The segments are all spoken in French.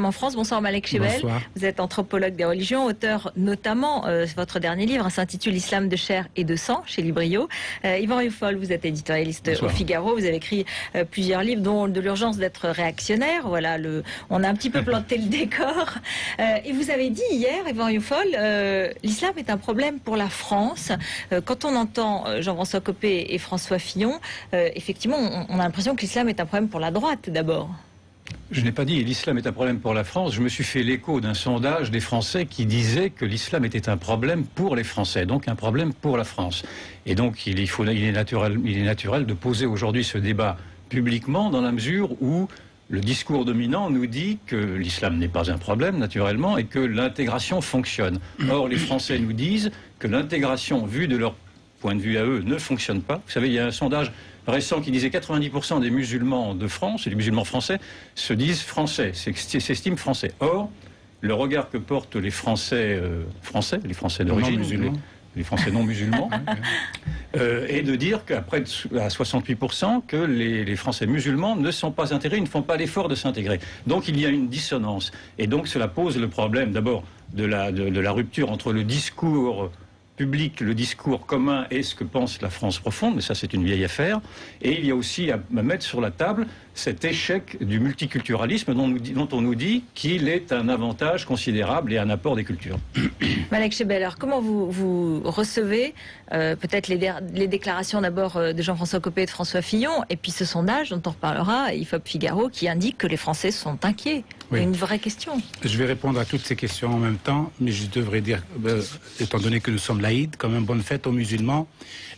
En France. Bonsoir Malek Chebel. Bonsoir. Vous êtes anthropologue des religions, auteur notamment, votre dernier livre s'intitule L'islam de chair et de sang chez Librio. Yvan Rioufol, vous êtes éditorialiste au Figaro, vous avez écrit plusieurs livres dont de l'urgence d'être réactionnaire. Voilà, on a un petit peu planté le décor. Et vous avez dit hier, Yvan Rioufol, l'islam est un problème pour la France. Quand on entend Jean-François Copé et François Fillon, effectivement, on a l'impression que l'islam est un problème pour la droite d'abord. Je n'ai pas dit l'islam est un problème pour la France. Je me suis fait l'écho d'un sondage des Français qui disait que l'islam était un problème pour les Français, donc un problème pour la France. Et donc il est naturel de poser aujourd'hui ce débat publiquement dans la mesure où le discours dominant nous dit que l'islam n'est pas un problème, naturellement, et que l'intégration fonctionne. Or, les Français nous disent que l'intégration, vue de leur point de vue à eux, ne fonctionne pas. Vous savez, il y a un sondage récent qui disait 90% des musulmans de France, et les musulmans français, se disent français, s'estiment français. Or, le regard que portent les Français les Français d'origine, les Français non musulmans, est de dire qu'après à 68% que les Français musulmans ne sont pas intégrés, ils ne font pas l'effort de s'intégrer. Donc il y a une dissonance. Et donc cela pose le problème d'abord de la rupture entre le discours public, le discours commun et ce que pense la France profonde, mais ça c'est une vieille affaire. Et il y a aussi à mettre sur la table cet échec du multiculturalisme dont on nous dit qu'il est un avantage considérable et un apport des cultures. Malek Chebel, alors comment vous recevez peut-être les déclarations d'abord de Jean-François Copé et de François Fillon, et puis ce sondage dont on reparlera, IFOP Figaro, qui indique que les Français sont inquiets. Oui. Une vraie question. Je vais répondre à toutes ces questions en même temps, mais je devrais dire, étant donné que nous sommes laïcs, comme une bonne fête aux musulmans,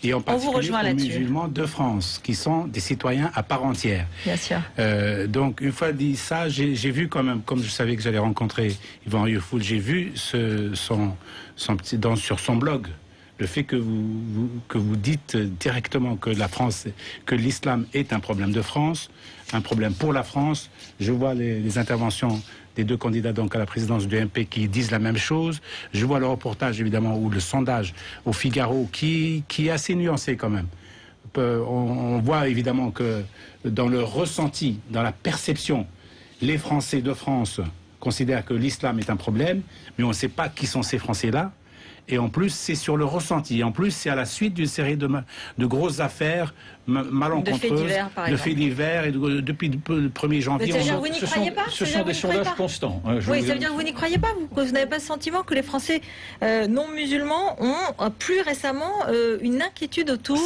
et en particulier aux musulmans de France, qui sont des citoyens à part entière. Bien sûr. Donc, une fois dit ça, j'ai vu quand même, comme je savais que j'allais rencontrer Yvan Rioufol, j'ai vu sur son blog, le fait que vous dites directement que que l'islam est un problème de France, un problème pour la France. Je vois les interventions des deux candidats donc à la présidence du MP qui disent la même chose. Je vois le reportage évidemment ou le sondage au Figaro qui est assez nuancé quand même. On voit évidemment que dans le ressenti, dans la perception, les Français de France considèrent que l'islam est un problème, mais on ne sait pas qui sont ces Français-là. Et en plus, c'est sur le ressenti. Et en plus, c'est à la suite d'une série de grosses affaires malencontreuses, de faits divers. Et depuis le 1er janvier... Vous n'y croyez pas? Ce sont des sondages constants. Oui, ça veut dire que vous n'y croyez pas? Vous n'avez pas le sentiment que les Français non musulmans ont plus récemment une inquiétude autour...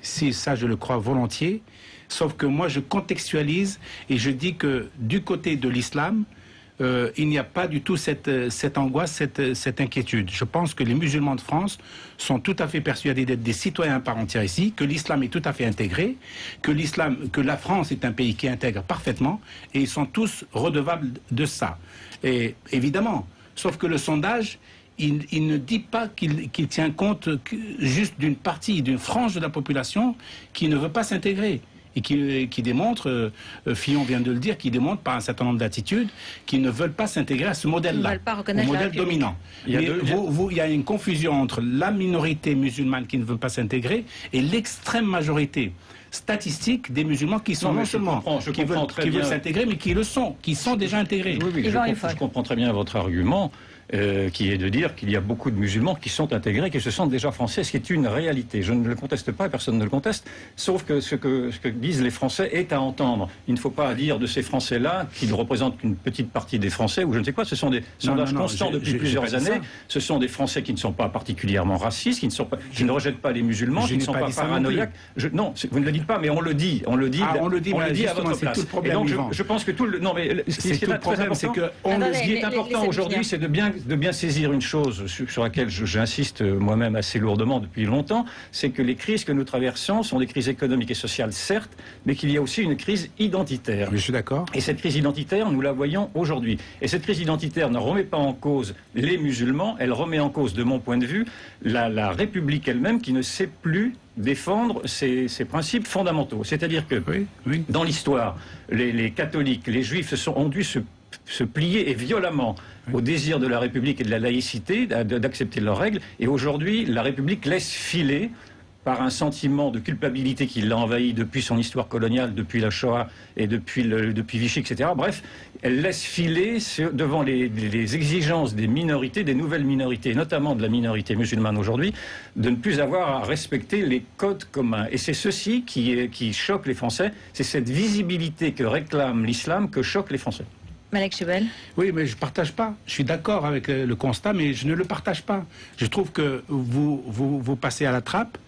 Si, ça je le crois volontiers. Sauf que moi, je contextualise et je dis que du côté de l'islam, il n'y a pas du tout cette angoisse, cette inquiétude. Je pense que les musulmans de France sont tout à fait persuadés d'être des citoyens à part entière ici, que l'islam est tout à fait intégré, que la France est un pays qui intègre parfaitement, et ils sont tous redevables de ça. Et évidemment, sauf que le sondage, il ne dit pas qu'il tient compte juste d'une partie, d'une frange de la population qui ne veut pas s'intégrer. Et qui démontre, Fillon vient de le dire, qui démontre par un certain nombre d'attitudes qu'ils ne veulent pas s'intégrer à ce modèle-là, au modèle dominant. Il y a une confusion entre la minorité musulmane qui ne veut pas s'intégrer et l'extrême majorité statistique des musulmans qui sont non seulement qui veulent s'intégrer, mais qui le sont, qui sont déjà intégrés. Oui, je comprends très bien votre argument. Qui est de dire qu'il y a beaucoup de musulmans qui sont intégrés, qui se sentent déjà français, ce qui est une réalité. Je ne le conteste pas, personne ne le conteste, sauf que ce que disent les Français est à entendre. Il ne faut pas dire de ces Français-là qu'ils représentent une petite partie des Français, ou je ne sais quoi, ce sont des sondages constants depuis plusieurs années. Ce sont des Français qui ne sont pas particulièrement racistes, qui ne rejettent pas les musulmans, qui ne sont pas paranoïaques. Non, vous ne le dites pas, mais on le dit. On le dit à votre place. Et donc je pense que tout le... Non, mais ce qui est très important, ce qui est important aujourd'hui, c'est de bien saisir une chose sur laquelle j'insiste moi-même assez lourdement depuis longtemps, c'est que les crises que nous traversons sont des crises économiques et sociales, certes, mais qu'il y a aussi une crise identitaire. Je suis d'accord. Et cette crise identitaire, nous la voyons aujourd'hui. Et cette crise identitaire ne remet pas en cause les musulmans, elle remet en cause, de mon point de vue, la République elle-même qui ne sait plus défendre ses principes fondamentaux. C'est-à-dire que dans l'histoire, les catholiques, les juifs ont dû se plier, et violemment, au désir de la République et de la laïcité, d'accepter leurs règles. Et aujourd'hui, la République laisse filer par un sentiment de culpabilité qui l'a envahi depuis son histoire coloniale, depuis la Shoah et depuis Vichy, etc. Bref, elle laisse filer devant les exigences des minorités, des nouvelles minorités, notamment de la minorité musulmane aujourd'hui, de ne plus avoir à respecter les codes communs. Et c'est ceci qui choque les Français, c'est cette visibilité que réclame l'islam que choque les Français. Malek Chebel. Oui, mais je ne partage pas. Je suis d'accord avec le constat, mais je ne le partage pas. Je trouve que vous passez à la trappe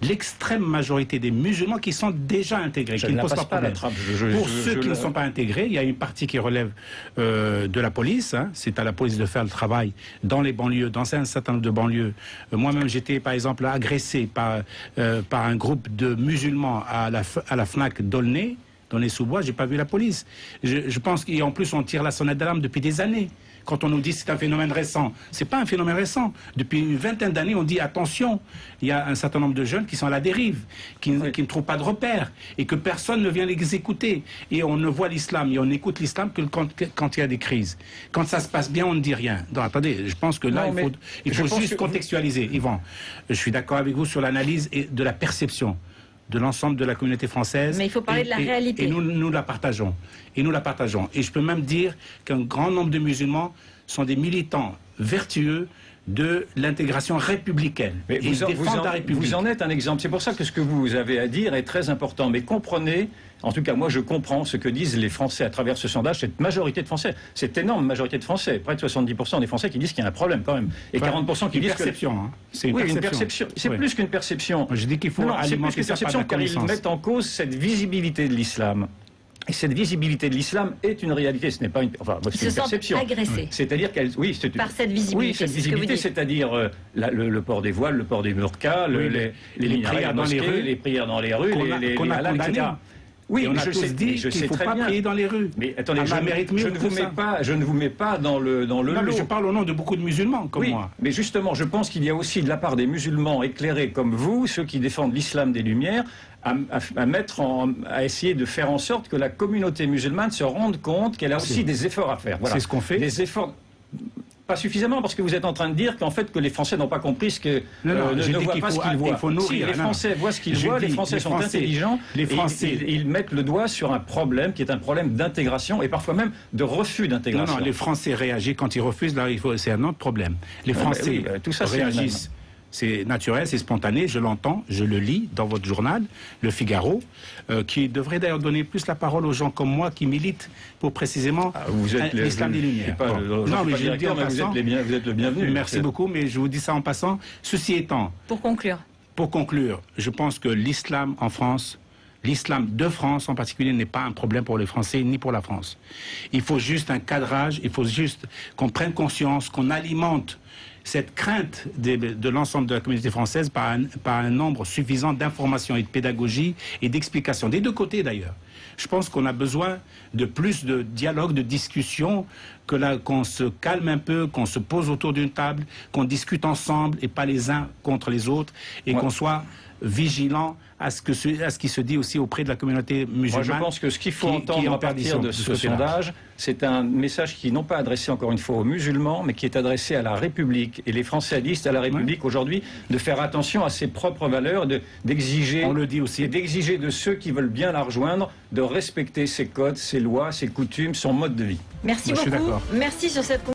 l'extrême majorité des musulmans qui sont déjà intégrés, qui ne posent pas de problème. Pour ceux qui ne sont pas intégrés, il y a une partie qui relève de la police. Hein. C'est à la police de faire le travail dans les banlieues, dans un certain nombre de banlieues. Moi-même, j'étais, par exemple, agressé par un groupe de musulmans à la FNAC d'Aulnay, dans les sous-bois. J'ai pas vu la police. Je pense qu'en plus, on tire la sonnette d'alarme depuis des années. Quand on nous dit que c'est un phénomène récent, c'est pas un phénomène récent. Depuis une vingtaine d'années, on dit attention, il y a un certain nombre de jeunes qui sont à la dérive, qui ne trouvent pas de repères, et que personne ne vient les écouter. Et on ne voit l'islam, et on écoute l'islam que quand il y a des crises. Quand ça se passe bien, on ne dit rien. Non, attendez, je pense que là, il faut juste contextualiser. Yvan, je suis d'accord avec vous sur l'analyse de la perception de l'ensemble de la communauté française. Mais il faut parler de la réalité. Et nous la partageons. Et nous la partageons. Et je peux même dire qu'un grand nombre de musulmans sont des militants vertueux de l'intégration républicaine. Mais vous en êtes un exemple. C'est pour ça que ce que vous avez à dire est très important. Mais comprenez, en tout cas moi je comprends ce que disent les Français à travers ce sondage, cette majorité de Français, cette énorme majorité de Français, près de 70% des Français qui disent qu'il y a un problème quand même. Et 40% qui disent perception, hein. C'est une perception. C'est plus qu'une perception. Je dis qu'il faut alimenter ça par la car ils mettent en cause cette visibilité de l'islam. Et cette visibilité de l'islam est une réalité, ce n'est pas une... Enfin, c'est une perception. Agressés. C'est-à-dire qu'elle... Oui, par cette visibilité. Oui, cette visibilité, c'est-à-dire le port des voiles, le port des burqas, les prières dans les rues, les prières dans les rues, les halals, etc. Oui, on a tous dit qu'il ne faut pas prier dans les rues. Mais attendez, je ne vous mets pas dans le lot. Non, mais je parle au nom de beaucoup de musulmans comme moi. Mais justement, je pense qu'il y a aussi de la part des musulmans éclairés comme vous, ceux qui défendent l'islam des Lumières, à essayer de faire en sorte que la communauté musulmane se rende compte qu'elle a aussi des efforts à faire. Voilà. C'est ce qu'on fait. Des efforts... Pas suffisamment, parce que vous êtes en train de dire qu'en fait que les Français n'ont pas compris ce que ne voient pas ce qu'ils voient. Si les Français voient ce qu'ils voient, les Français sont intelligents, et ils mettent le doigt sur un problème qui est un problème d'intégration et parfois même de refus d'intégration. Non, les Français réagissent quand ils refusent, là c'est un autre problème. Les Français tout ça, réagissent. C'est naturel, c'est spontané, je l'entends, je le lis dans votre journal, Le Figaro, qui devrait d'ailleurs donner plus la parole aux gens comme moi qui militent pour précisément l'islam des Lumières. Non, mais je le dis en passant. Vous êtes le bienvenu. Merci beaucoup, mais je vous dis ça en passant. Ceci étant... Pour conclure, je pense que l'islam en France, l'islam de France en particulier, n'est pas un problème pour les Français ni pour la France. Il faut juste un cadrage, il faut juste qu'on prenne conscience, qu'on alimente cette crainte de l'ensemble de la communauté française par un nombre suffisant d'informations et de pédagogie et d'explications, des deux côtés d'ailleurs. Je pense qu'on a besoin de plus de dialogue, de discussion, qu'on se calme un peu, qu'on se pose autour d'une table, qu'on discute ensemble et pas les uns contre les autres, et qu'on soit vigilant à ce qui se dit aussi auprès de la communauté musulmane. Moi, je pense que ce qu'il faut entendre à partir de ce sondage, c'est un message qui n'est pas adressé encore une fois aux musulmans, mais qui est adressé à la République. Et les Français disent à la République aujourd'hui de faire attention à ses propres valeurs, d'exiger, on le dit aussi, d'exiger de ceux qui veulent bien la rejoindre, de respecter ses codes, ses lois, ses coutumes, son mode de vie. Merci beaucoup. Merci sur cette